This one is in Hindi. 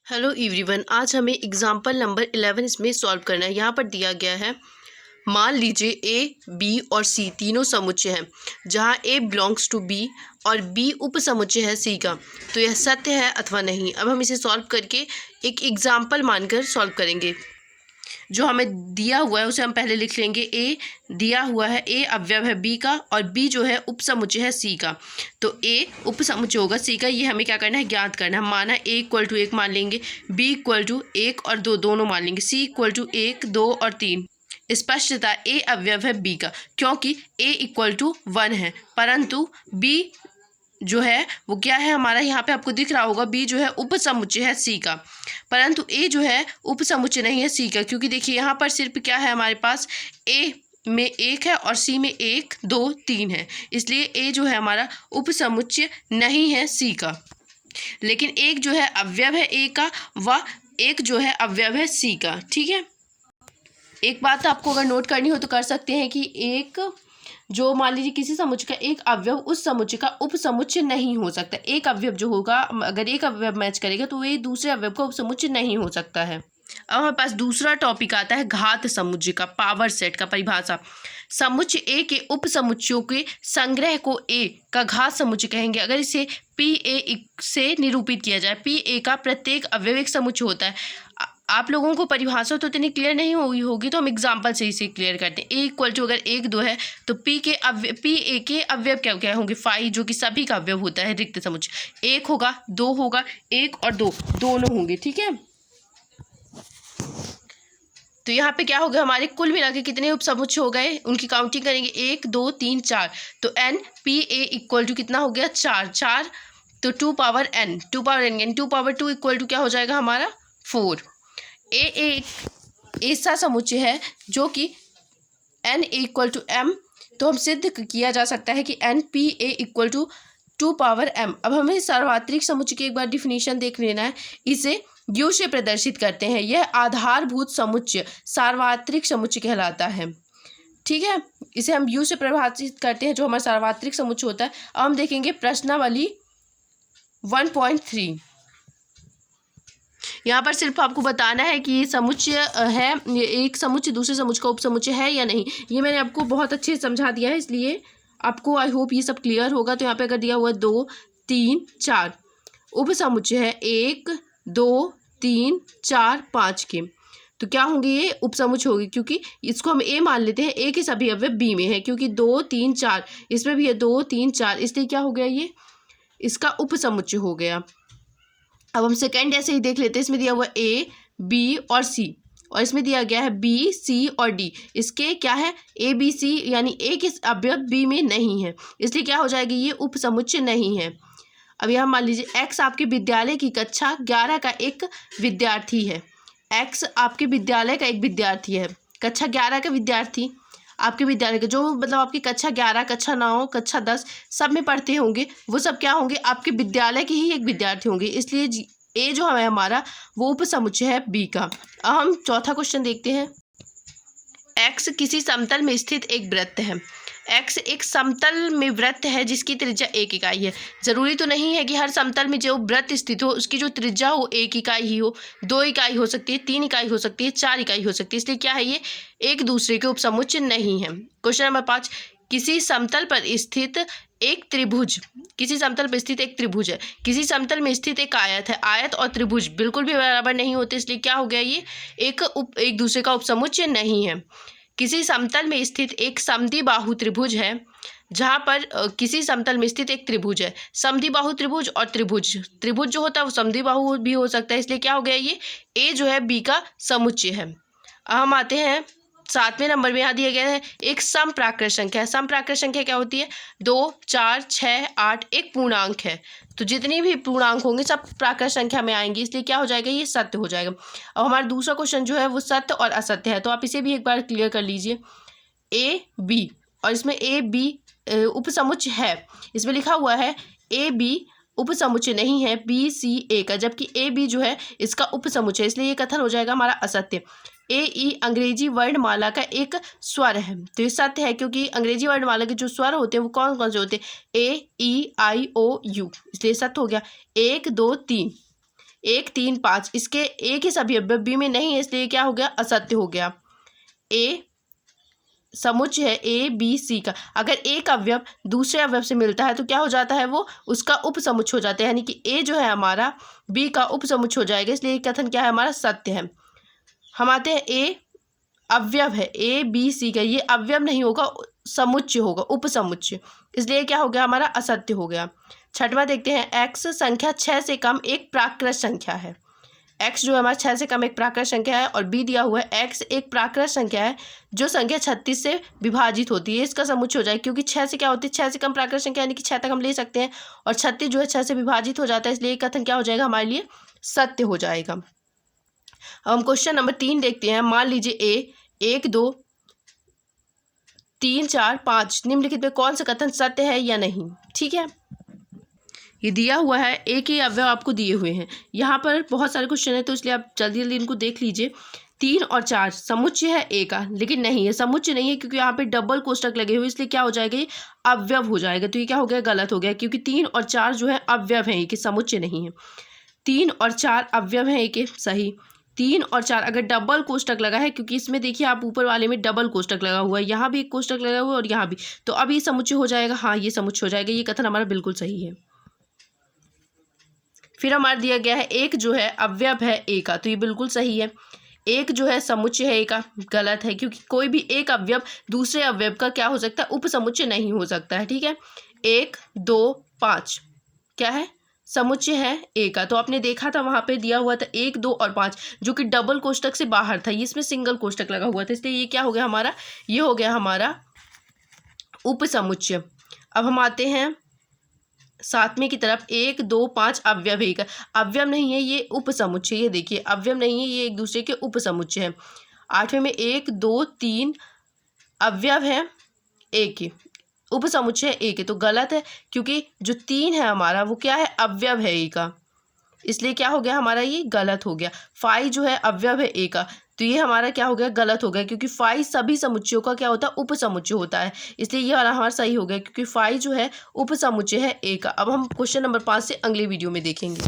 हेलो एवरीवन, आज हमें एग्जाम्पल नंबर 11 इसमें सॉल्व करना है। यहाँ पर दिया गया है, मान लीजिए ए, बी और सी तीनों समुच्चय हैं, जहाँ ए बिलोंग्स टू बी और बी उप समुच्चय है सी का, तो यह सत्य है अथवा नहीं। अब हम इसे सॉल्व करके एक एग्जाम्पल मानकर सॉल्व करेंगे। जो हमें दिया हुआ है उसे हम पहले लिख लेंगे। ए दिया हुआ है, ए अवयव है बी का और बी जो है उपसमुच्चय है सी का, तो ए उपसमुच्चय होगा सी का। ये हमें क्या करना है, ज्ञात करना है। माना ए इक्वल टू 1 मान लेंगे, बी इक्वल टू 1 और 2 दोनों मान लेंगे, सी इक्वल टू 1, 2 और 3। स्पष्टता ए अवयव है बी का, क्योंकि ए इक्वल टू 1 है, परंतु बी जो है वो क्या है हमारा, यहाँ पे आपको दिख रहा होगा बी जो है उपसमुच्चय है सी का, परंतु ए जो है उपसमुच्चय नहीं है सी का। क्योंकि देखिए यहाँ पर सिर्फ क्या है हमारे पास, ए में 1 है और सी में 1, 2, 3 है, इसलिए ए जो है हमारा उपसमुच्चय नहीं है सी का। लेकिन एक जो है अवयव है ए का, व एक जो है अवयव है सी का। ठीक है, एक बात आपको अगर नोट करनी हो तो कर सकते हैं कि एक जो मान लीजिए किसी समुच्चय का एक अवयव उस समुच्चय का उपसमुच्चय नहीं हो सकता। एक अवयव जो होगा, अगर एक अवयव मैच करेगा तो ये दूसरे अवयव का उपसमुच्चय नहीं हो सकता है। अब हमारे पास दूसरा टॉपिक आता है घात समुच्चय का, पावर सेट का परिभाषा। समुच्चय ए के उपसमुच्चयों के संग्रह को ए का घात समुच्चय कहेंगे अगर इसे पी ए से निरूपित किया जाए। पी ए का प्रत्येक अवयव एक समुच्चय होता है। आप लोगों को परिभाषा तो इतनी क्लियर नहीं हुई होगी, तो हम एग्जाम्पल से इसे क्लियर करते हैं। ए इक्वल टू अगर 1, 2 है तो पी ए के अवयव क्या क्या होंगे, 5, जो कि सभी का अवयव होता है रिक्त समुच्चय। 1 होगा, 2 होगा, 1 और 2 दोनों होंगे। ठीक है, तो यहाँ पे क्या हो गया, हमारे कुल मिला के कितने उपसमुच्चय हो गए, उनकी काउंटिंग करेंगे 1, 2, 3, 4। तो N P A equal to कितना हो गया, 4 तो 2 power N, 2 power N, 2 power 2 equal to क्या हो जाएगा हमारा 4। ए एक ऐसा समुच्चय है जो कि एन इक्वल टू एम, तो हम सिद्ध किया जा सकता है कि N P A equal to 2 power M. अब हमें सार्वत्रिक समुच्चय की एक बार डिफिनीशन देख लेना है। इसे यू से प्रदर्शित करते हैं। यह आधारभूत समुच्चय सार्वत्रिक समुच्चय कहलाता है। ठीक है, इसे हम यू से परिभाषित करते हैं, जो हमारा सार्वत्रिक समुच्चय होता है। अब हम देखेंगे प्रश्नावली 1.3। यहाँ पर सिर्फ आपको बताना है कि ये समुच्चय है, ये एक समुच्चय दूसरे समुच्चय का उपसमुच्चय है या नहीं। ये मैंने आपको बहुत अच्छे से समझा दिया है, इसलिए आपको आई होप ये सब क्लियर होगा। तो यहाँ पे अगर दिया हुआ 2, 3, 4 उपसमुच्चय है 1, 2, 3, 4, 5 के, तो क्या होंगे, ये उपसमुच्चय होगी। क्योंकि इसको हम ए मान लेते हैं, ए के सभी अवयव बी में है, क्योंकि 2, 3, 4 इसमें भी है, 2, 3, 4, इसलिए क्या हो गया, ये इसका उपसमुच्चय हो गया। अब हम सेकेंड ऐसे ही देख लेते हैं। इसमें दिया हुआ ए, बी और सी, और इसमें दिया गया है बी, सी और डी। इसके क्या है, ए बी सी, यानी ए के अवयव बी में नहीं है, इसलिए क्या हो जाएगी, ये उपसमुच्चय नहीं है। अब यहाँ मान लीजिए एक्स आपके विद्यालय की कक्षा 11 का एक विद्यार्थी है। एक्स आपके विद्यालय का एक विद्यार्थी है, कक्षा 11 का विद्यार्थी आपके विद्यालय के, जो मतलब आपकी कक्षा 11, कक्षा 9, कक्षा 10 सब में पढ़ते होंगे, वो सब क्या होंगे, आपके विद्यालय के ही एक विद्यार्थी होंगे। इसलिए ए जो है हमारा वो उपसमुच्चय है बी का। अब हम चौथा क्वेश्चन देखते हैं। एक्स किसी समतल में स्थित एक वृत्त है। एक्स एक समतल में वृत्त है जिसकी त्रिज्या 1 इकाई है। जरूरी तो नहीं है कि हर समतल में जो वृत्त स्थित हो उसकी जो त्रिज्या हो 1 इकाई ही हो, 2 इकाई हो सकती है, 3 इकाई हो सकती है, 4 इकाई हो सकती है। इसलिए क्या है, ये एक दूसरे के उपसमुच्चय नहीं है। क्वेश्चन नंबर 5, किसी समतल पर स्थित एक त्रिभुज, किसी समतल पर स्थित एक त्रिभुज है, किसी समतल में स्थित एक आयत है। आयत और त्रिभुज बिल्कुल भी बराबर नहीं होते, इसलिए क्या हो गया, ये एक दूसरे का उपसमुच्चय नहीं है। किसी समतल में स्थित एक समद्विबाहु त्रिभुज है, जहाँ पर किसी समतल में स्थित एक त्रिभुज है, समद्विबाहु त्रिभुज और त्रिभुज, त्रिभुज जो होता है वो समद्विबाहु भी हो सकता है, इसलिए क्या हो गया, ये ए जो है बी का समुच्चय है। अब हम आते हैं 7वें नंबर में। यहाँ दिया गया है एक समप्राकृत संख्या। समप्राकृत संख्या क्या होती है, 2, 4, 6, 8 एक पूर्णांक है, तो जितनी भी पूर्णांक होंगे सब प्राकृत संख्या में आएंगे, इसलिए क्या हो जाएगा, ये सत्य हो जाएगा। अब हमारा दूसरा क्वेश्चन जो है वो सत्य और असत्य है, तो आप इसे भी एक बार क्लियर कर लीजिए। ए बी, और इसमें ए बी उपसमुच्चय है, इसमें लिखा हुआ है ए बी उपसमुच्चय नहीं है बी सी ए का, जबकि ए बी जो है इसका उपसमुच्चय, इसलिए ये कथन हो जाएगा हमारा असत्य। ए ई अंग्रेजी वर्णमाला का एक स्वर है, तो ये सत्य है, क्योंकि अंग्रेजी वर्णमाला के जो स्वर होते हैं वो कौन कौन से होते हैं, ए ई आई ओ यू, इसलिए सत्य हो गया। 1, 2, 3 1 3 5 इसके एक ही सभी अवयव बी में नहीं है, इसलिए क्या हो गया, असत्य हो गया। ए समुच्चय है ए बी सी का, अगर एक अवयव दूसरे अवयव से मिलता है तो क्या हो जाता है, वो उसका उपसमुच्चय हो जाता है, यानी कि ए जो है हमारा बी का उपसमुच्चय हो जाएगा, इसलिए कथन क्या है हमारा, सत्य है। हम आते हैं ए अवयव है ए बी सी का, ये अवयव नहीं होगा, समुच्चय होगा, उपसमुच्चय, इसलिए क्या हो गया हमारा, असत्य हो गया। छठवां देखते हैं, एक्स संख्या 6 से कम एक प्राकृत संख्या है। एक्स जो है हमारा 6 से कम एक प्राकृत संख्या है, और बी दिया हुआ है एक्स एक प्राकृत संख्या है जो संख्या 36 से विभाजित होती है, इसका समुच्चय हो जाएगा, क्योंकि 6 से क्या होती है, 6 से कम प्राकृत संख्या यानी कि 6 तक हम ले सकते हैं, और 36 जो है 6 से विभाजित हो जाता है, इसलिए कथन क्या हो जाएगा हमारे लिए, सत्य हो जाएगा। अब हम क्वेश्चन नंबर 3 देखते हैं। मान लीजिए ए 1 2 3 4 5 निम्नलिखित में कौन सा कथन सत्य है या नहीं। ठीक है, ये दिया हुआ है, एक ही अवयव आपको दिए हुए हैं, यहाँ पर बहुत सारे क्वेश्चन है तो इसलिए आप जल्दी जल्दी इनको देख लीजिए। 3 और 4 समुच्चय है ए का, लेकिन नहीं है, समुच्चय नहीं है, क्योंकि यहाँ पे डबल कोष्टक लगे हुए, इसलिए क्या हो जाएगा, ये अवयव हो जाएगा। तो ये क्या हो गया, गलत हो गया, क्योंकि 3 और 4 जो है अवयव है, एक समुच्चय नहीं है। 3 और 4 अवयव है एक, सही। 3 और 4 अगर डबल कोष्टक लगा है, क्योंकि इसमें देखिए आप ऊपर वाले में डबल कोष्टक लगा हुआ है, यहाँ भी एक कोष्टक लगा हुआ है और यहाँ भी, तो अब ये समुच्चय हो जाएगा, हाँ ये समुच्चय हो जाएगा, ये कथन हमारा बिल्कुल सही है। फिर हमारा दिया गया है एक जो है अवयव है ए का, तो ये बिल्कुल सही है। एक जो है समुच्चय है ए का, गलत है, क्योंकि कोई भी एक अवयव दूसरे अवयव का क्या हो सकता है, उपसमुच्चय नहीं हो सकता है। ठीक है, 1 2 5 क्या है, समुच्चय है ए का, तो आपने देखा था वहां पे दिया हुआ था 1 2 और 5 जो कि डबल कोष्टक से बाहर था, ये इसमें सिंगल कोष्टक लगा हुआ था, इसलिए ये क्या हो गया हमारा, ये हो गया हमारा उपसमुच्चय। अब हम आते हैं 7वें की तरफ, 1 2 5 अवयव है का, अवयव नहीं है, ये उपसमुच्चय, ये देखिए अवयव नहीं है, ये एक दूसरे के उपसमुच्चय है। 8वें में 1 2 3 अवयव है एक ही, उपसमुच्चय एक है, तो गलत है, क्योंकि जो 3 है हमारा वो क्या है, अवयव है ए का, इसलिए क्या हो गया हमारा, ये गलत हो गया। 5 जो है अवयव है ए का, तो ये हमारा क्या हो गया, गलत हो गया, क्योंकि 5 सभी समुच्चयों का क्या होता है, उपसमुच्चय होता है, इसलिए ये हमारा सही हो गया, क्योंकि 5 जो है उपसमुच्चय है ए का। अब हम क्वेश्चन नंबर 5 से अगले वीडियो में देखेंगे।